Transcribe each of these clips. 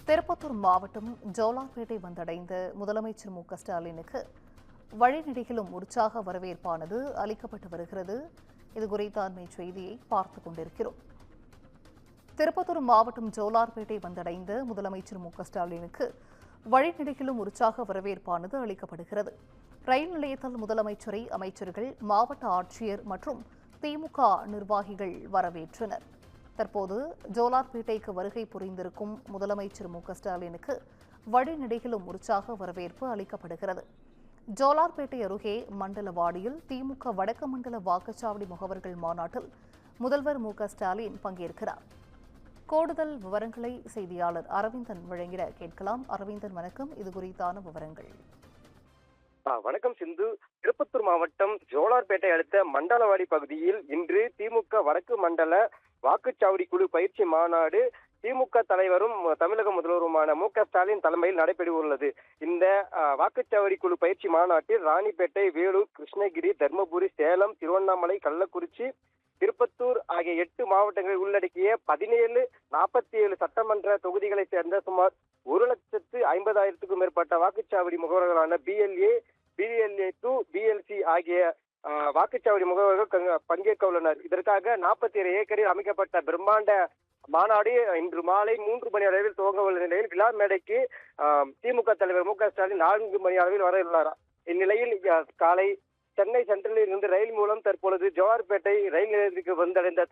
திருப்பத்தூர் மாவட்டம் ஜோலார்பேட்டை வந்தடைந்த முதலமைச்சர் ஸ்டாலினுக்கு வழிநெடுகிலும் உற்சாக வரவேற்பானது அளிக்கப்பட்டு வருகிறது. இதுகுறித்த அண்மை செய்தியை பார்த்துக் கொண்டிருக்கிறோம். திருப்பத்தூர் மாவட்டம் ஜோலார்பேட்டை வந்தடைந்த முதலமைச்சர் ஸ்டாலினுக்கு வழிநெடுகிலும் உற்சாக வரவேற்பானது அளிக்கப்படுகிறது. ரயில் நிலையத்தில் முதலமைச்சரை அமைச்சர்கள், மாவட்ட ஆட்சியர் மற்றும் திமுக நிர்வாகிகள் வரவேற்றனர். தற்போது ஜோலார்பேட்டைக்கு வருகை புரிந்திருக்கும் முதலமைச்சர் ஸ்டாலினுக்கு வழிநெடுகிலும் உற்சாக வரவேற்பு அளிக்கப்படுகிறது. ஜோலார்பேட்டை அருகே மண்டலவாடியில் திமுக வடக்கு மண்டல வாக்குச்சாவடி முகவர்கள் மாநாட்டில் முதல்வர் ஸ்டாலின் பங்கேற்கிறார். கூடுதல் விவரங்களை செய்தியாளர் அரவிந்தன் வழங்கிட கேட்கலாம். அரவிந்தன், வணக்கம். இது குறித்தான விவரங்கள். வணக்கம் சிந்து. திருப்பத்தூர் மாவட்டம் ஜோலார்பேட்டை அடுத்த மண்டலவாடி பகுதியில் இன்று திமுக வடக்கு மண்டல வாக்குச்சாவடி குழு பயிற்சி மாநாடு திமுக தலைவரும் தமிழக முதல்வருமான ஸ்டாலின் தலைமையில் நடைபெறவுள்ளது. இந்த வாக்குச்சாவடி குழு பயிற்சி மாநாட்டில் ராணிப்பேட்டை, வேலூர், கிருஷ்ணகிரி, தர்மபுரி, சேலம், திருவண்ணாமலை, கள்ளக்குறிச்சி, திருப்பத்தூர் ஆகிய 8 மாவட்டங்களை உள்ளடக்கிய 47 சட்டமன்ற தொகுதிகளை சேர்ந்த சுமார் 1,50,000க்கும் மேற்பட்ட வாக்குச்சாவடி முகவர்களான BLA, BLA2, BLC ஆகிய வாக்குச்சாவடி முகவர்கள் பங்கேற்க உள்ளனர். இதற்காக 47 ஏக்கரில் அமைக்கப்பட்ட பிரம்மாண்ட மாநாடு இன்று மாலை 3 மணி அளவில் துவங்க உள்ள நிலையில் விழா மேடைக்கு திமுக தலைவர் ஸ்டாலின் 4 மணி அளவில் வர உள்ளார். இந்நிலையில் காலை சென்னை சென்ட்ரலில் இருந்து ரயில் மூலம் தற்பொழுது ஜோலார்பேட்டை ரயில் நிலையத்திற்கு வந்தடைந்த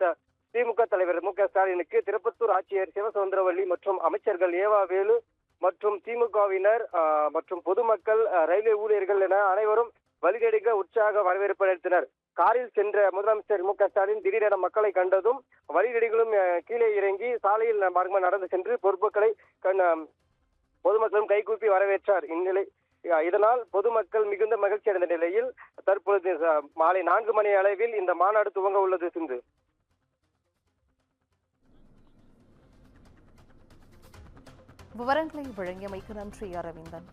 திமுக தலைவர் ஸ்டாலினுக்கு திருப்பத்தூர் ஆட்சியர் சிவசுந்தரவல்லி மற்றும் அமைச்சர்கள் ஏவா வேலு மற்றும் திமுகவினர் மற்றும் பொதுமக்கள், ரயில்வே ஊழியர்கள் என அனைவரும் வழிநெடுக உற்சாக வரவேற்பு அளித்தனர். காரில் சென்ற முதலமைச்சர் ஸ்டாலின் திடீரென மக்களை கண்டதும் வழிநெடுகிலும் கீழே இறங்கி சாலையில் நடந்து சென்று பொதுமக்களும் கைகூப்பி வரவேற்றார். இதனால் பொதுமக்கள் மிகுந்த மகிழ்ச்சி அடைந்த நிலையில் தற்பொழுது மாலை 4 மணி அளவில் இந்த மாநாடு துவங்க உள்ளது. சிந்து, விவரங்களை வழங்கியமைக்கு நன்றி அரவிந்தன்.